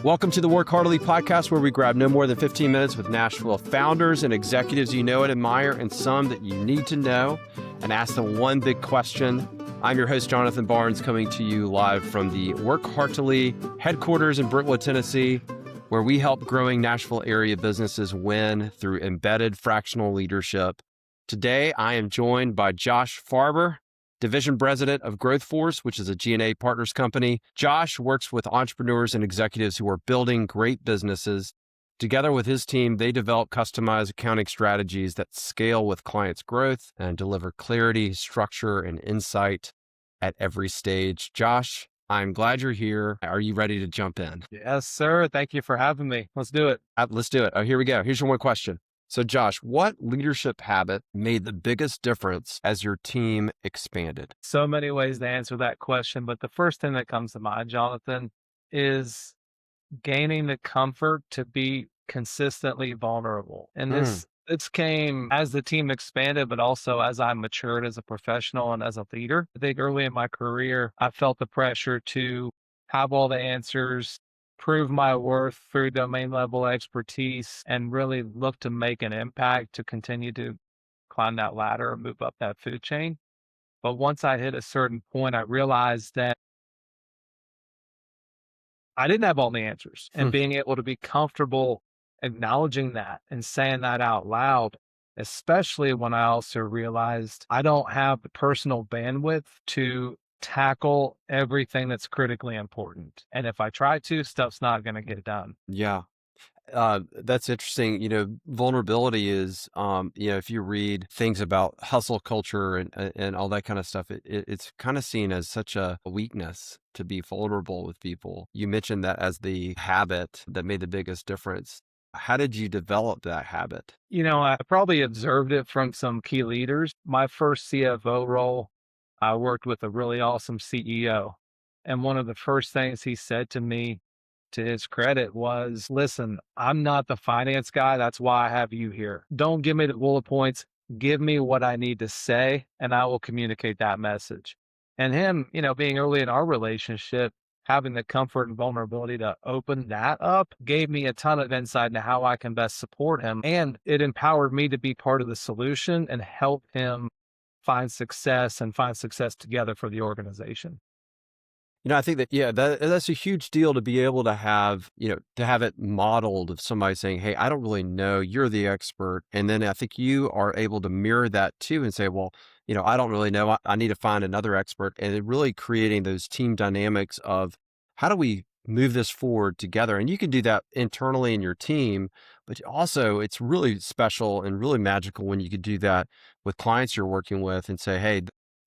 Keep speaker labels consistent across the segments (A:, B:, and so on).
A: Welcome to the Work Heartily podcast, where we grab no more than 15 minutes with Nashville founders and executives you know and admire, and some that you need to know, and ask them one big question. I'm your host, Jonathan Barnes, coming to you live from the Work Heartily headquarters in Brentwood, Tennessee, where we help growing Nashville area businesses win through embedded fractional leadership. Today, I am joined by Josh Farber, Division President of GrowthForce, which is a G&A partners company. Josh works with entrepreneurs and executives who are building great businesses. Together with his team, they develop customized accounting strategies that scale with clients' growth and deliver clarity, structure, and insight at every stage. Josh, I'm glad you're here. Are you ready to jump in?
B: Yes, sir. Thank you for having me. Let's do it.
A: Let's do it. Oh, here we go. Here's your one question. So Josh, what leadership habit made the biggest difference as your team expanded?
B: So many ways to answer that question, but the first thing that comes to mind, Jonathan, is gaining the comfort to be consistently vulnerable. And this came as the team expanded, but also as I matured as a professional and as a leader. I think early in my career, I felt the pressure to have all the answers, prove my worth through domain level expertise, and really look to make an impact to continue to climb that ladder and move up that food chain. But once I hit a certain point, I realized that I didn't have all the answers, and being able to be comfortable acknowledging that and saying that out loud, especially when I also realized I don't have the personal bandwidth to tackle everything that's critically important. And if I try to, stuff's not going to get done.
A: Yeah. That's interesting. Vulnerability is, if you read things about hustle culture and all that kind of stuff, it's kind of seen as such a weakness to be vulnerable with people. You mentioned that as the habit that made the biggest difference. How did you develop that habit?
B: I probably observed it from some key leaders. My first CFO role, I worked with a really awesome CEO. And one of the first things he said to me, to his credit, was, listen, I'm not the finance guy. That's why I have you here. Don't give me the bullet points. Give me what I need to say, and I will communicate that message. And him, being early in our relationship, having the comfort and vulnerability to open that up gave me a ton of insight into how I can best support him. And it empowered me to be part of the solution and help him find success together for the organization.
A: I think that's a huge deal to be able to have, to have it modeled of somebody saying, hey, I don't really know, you're the expert. And then I think you are able to mirror that too and say, well, I don't really know, I need to find another expert. And it really creating those team dynamics of how do we move this forward together? And you can do that internally in your team, but also it's really special and really magical when you could do that with clients you're working with and say, hey,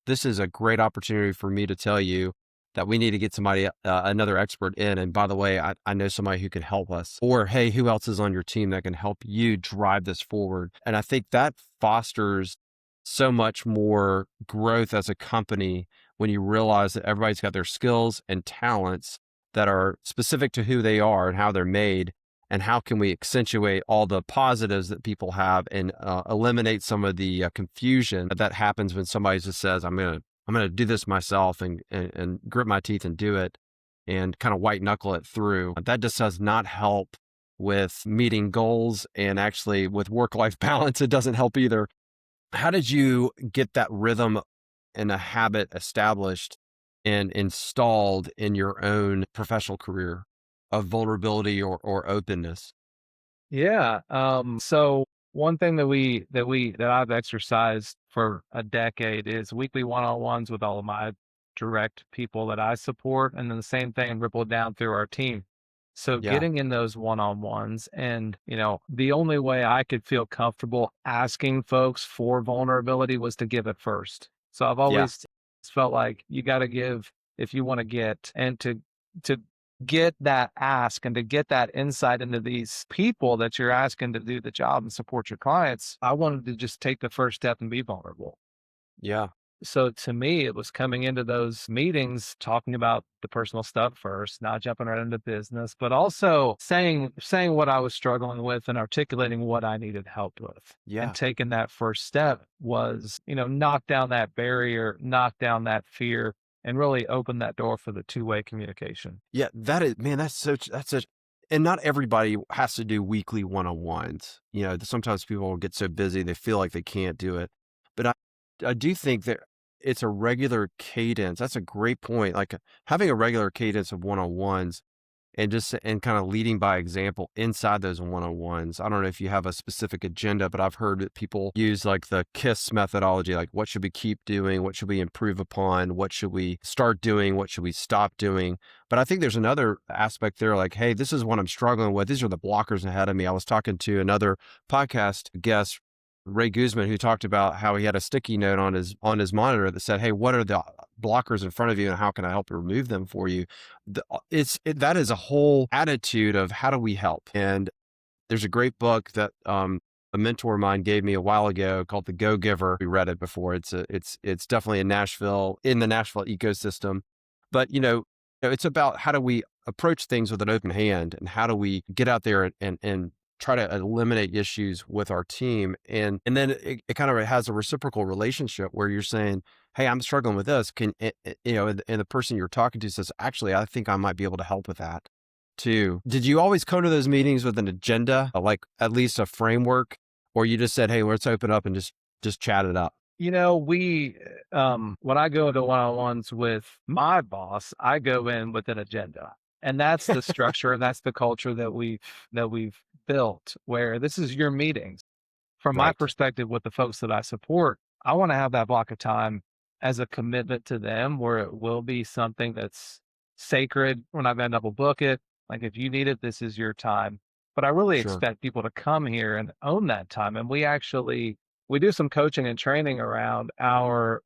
A: this is a great opportunity for me to tell you that we need to get somebody, another expert in. And by the way, I know somebody who can help us. Or, hey, who else is on your team that can help you drive this forward? And I think that fosters so much more growth as a company when you realize that everybody's got their skills and talents that are specific to who they are and how they're made. And how can we accentuate all the positives that people have and eliminate some of the confusion that happens when somebody just says, I'm going to do this myself and grit my teeth and do it and kind of white knuckle it through. That just does not help with meeting goals, and actually with work-life balance, it doesn't help either. How did you get that rhythm and a habit established and installed in your own professional career of vulnerability or openness?
B: Yeah. So one thing that I've exercised for a decade is weekly one-on-ones with all of my direct people that I support, and then the same thing rippled down through our team. So
A: Yeah.
B: getting in those one-on-ones, and the only way I could feel comfortable asking folks for vulnerability was to give it first. So I've
A: Yeah.
B: always felt like you got to give if you want to get, and to get that ask and to get that insight into these people that you're asking to do the job and support your clients, I wanted to just take the first step and be vulnerable.
A: Yeah.
B: So to me, it was coming into those meetings, talking about the personal stuff first, not jumping right into business, but also saying what I was struggling with and articulating what I needed help with.
A: Yeah.
B: And taking that first step was, knock down that barrier, knock down that fear, and really open that door for the two-way communication.
A: Yeah. That is, man, that's such and not everybody has to do weekly one-on-ones. Sometimes people get so busy, they feel like they can't do it. But I do think that it's a regular cadence. That's a great point. Like having a regular cadence of one-on-ones and kind of leading by example inside those one-on-ones. I don't know if you have a specific agenda, but I've heard that people use like the KISS methodology, like what should we keep doing? What should we improve upon? What should we start doing? What should we stop doing? But I think there's another aspect there, like, hey, this is what I'm struggling with. These are the blockers ahead of me. I was talking to another podcast guest, Ray Guzman, who talked about how he had a sticky note on his monitor that said, "Hey, what are the blockers in front of you, and how can I help remove them for you?" That is a whole attitude of how do we help. And there's a great book that a mentor of mine gave me a while ago called The Go Giver. We read it before. It's definitely in the Nashville ecosystem, but it's about how do we approach things with an open hand, and how do we get out there and try to eliminate issues with our team. And then it kind of has a reciprocal relationship where you're saying, hey, I'm struggling with this. And the person you're talking to says, actually, I think I might be able to help with that too. Did you always come to those meetings with an agenda, like at least a framework, or you just said, hey, let's open up and just chat it up?
B: We, when I go to one-on-ones with my boss, I go in with an agenda. And that's the structure and that's the culture that we've built, where this is your meetings. From my
A: Right.
B: perspective with the folks that I support, I want to have that block of time as a commitment to them where it will be something that's sacred. We're not going to double book it. Like if you need it, this is your time. But I really
A: Sure.
B: expect people to come here and own that time. And we do some coaching and training around our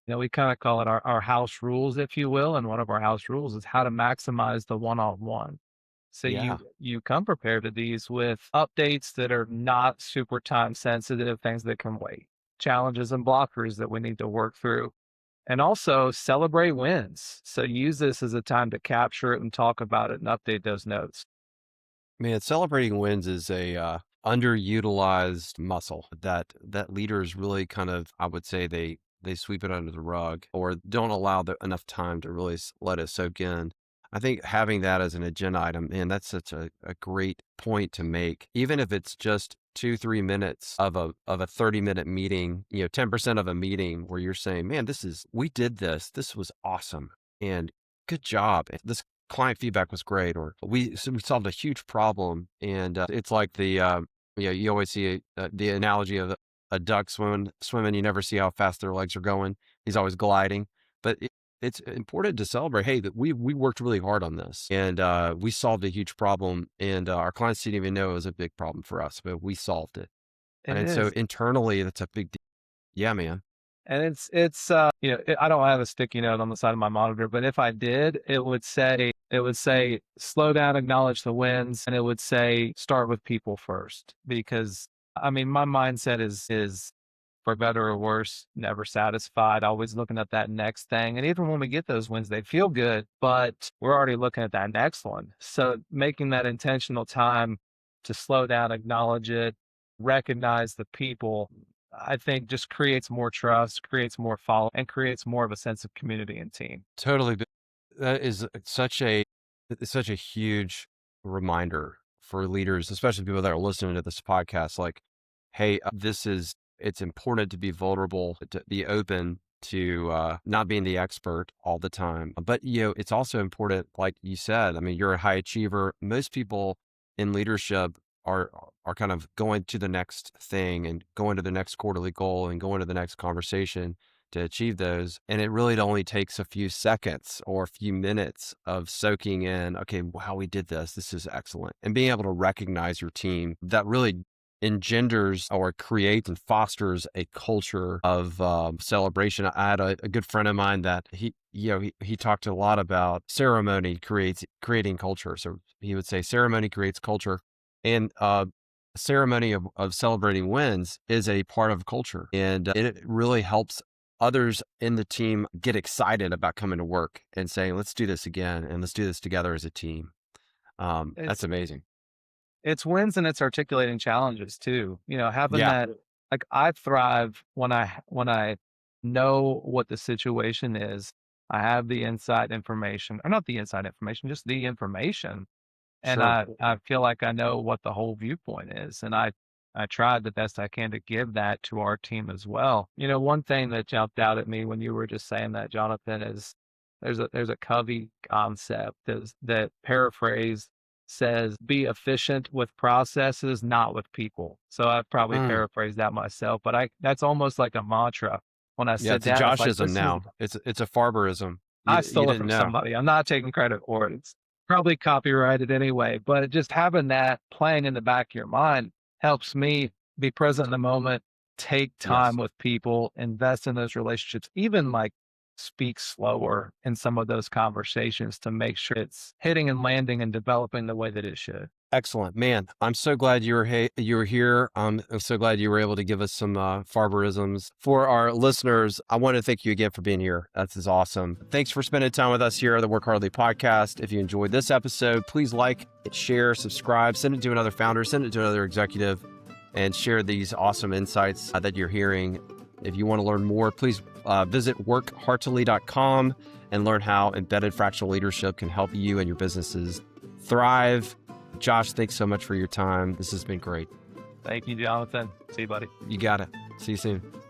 B: we kind of call it our house rules, if you will. And one of our house rules is how to maximize the one-on-one. So
A: Yeah.
B: you come prepared to these with updates that are not super time sensitive, things that can wait, challenges and blockers that we need to work through, and also celebrate wins. So use this as a time to capture it and talk about it and update those notes.
A: Man, celebrating wins is a underutilized muscle that leaders really kind of, I would say, they sweep it under the rug or don't allow enough time to really let it soak in. I think having that as an agenda item, man, that's such a great point to make. Even if it's just 2, 3 minutes of a 30-minute meeting, 10% of a meeting where you're saying, man, we did this. This was awesome. And good job. This client feedback was great, or we solved a huge problem. And it's like you always see the analogy of a duck swimming. You never see how fast their legs are going. He's always gliding. But it's important to celebrate. Hey, that we worked really hard on this, and we solved a huge problem. And our clients didn't even know it was a big problem for us, but we solved it.
B: It
A: And so
B: is.
A: internally, that's a big deal. Yeah, man.
B: And I don't have a sticky note on the side of my monitor, but if I did, it would say slow down, acknowledge the wins, and it would say start with people first. Because I mean, my mindset is for better or worse, never satisfied, always looking at that next thing. And even when we get those wins, they feel good, but we're already looking at that next one. So making that intentional time to slow down, acknowledge it, recognize the people, I think just creates more trust, creates more follow, and creates more of a sense of community and team.
A: Totally. That is such a huge reminder for leaders, especially people that are listening to this podcast. Like, hey, it's important to be vulnerable, to be open to not being the expert all the time. But, it's also important, like you said, I mean, you're a high achiever. Most people in leadership are, are kind of going to the next thing and going to the next quarterly goal and going to the next conversation to achieve those. And it really only takes a few seconds or a few minutes of soaking in, okay, wow, we did this. This is excellent. And being able to recognize your team that really engenders or creates and fosters a culture of celebration. I had a good friend of mine that he talked a lot about ceremony creating culture. So he would say ceremony creates culture. And ceremony of celebrating wins is a part of culture. And it really helps others in the team get excited about coming to work and saying, let's do this again and let's do this together as a team. That's
B: It's
A: amazing.
B: it's wins and it's articulating challenges too. Having
A: Yeah.
B: that, like, I thrive when I know what the situation is. I have the inside information, or not the inside information, just the information. And
A: Sure.
B: I feel like I know what the whole viewpoint is. And I tried the best I can to give that to our team as well. You know, one thing that jumped out at me when you were just saying that, Jonathan, is there's a Covey concept that paraphrase says be efficient with processes, not with people. So I've probably
A: Mm.
B: paraphrased that myself, but I that's almost like a mantra when I
A: Yeah,
B: sit
A: it's a
B: down. It's like
A: Joshism
B: this is
A: now. It's a Farberism.
B: I
A: You
B: stole it
A: didn't
B: from
A: know.
B: somebody. I'm not taking credit for it. It's probably copyrighted anyway, but just having that playing in the back of your mind helps me be present in the moment, take time
A: Yes.
B: with people, invest in those relationships, even like speak slower in some of those conversations to make sure it's hitting and landing and developing the way that it should.
A: Excellent, man. I'm so glad you were here. I'm so glad you were able to give us some Farberisms for our listeners. I want to thank you again for being here. That is awesome. Thanks for spending time with us here at the Work Hardly podcast. If you enjoyed this episode, please like, share, subscribe, send it to another founder, send it to another executive, and share these awesome insights that you're hearing. If you want to learn more, please visit workheartily.com and learn how embedded fractional leadership can help you and your businesses thrive. Josh, thanks so much for your time. This has been great.
B: Thank you, Jonathan. See you, buddy.
A: You got it. See you soon.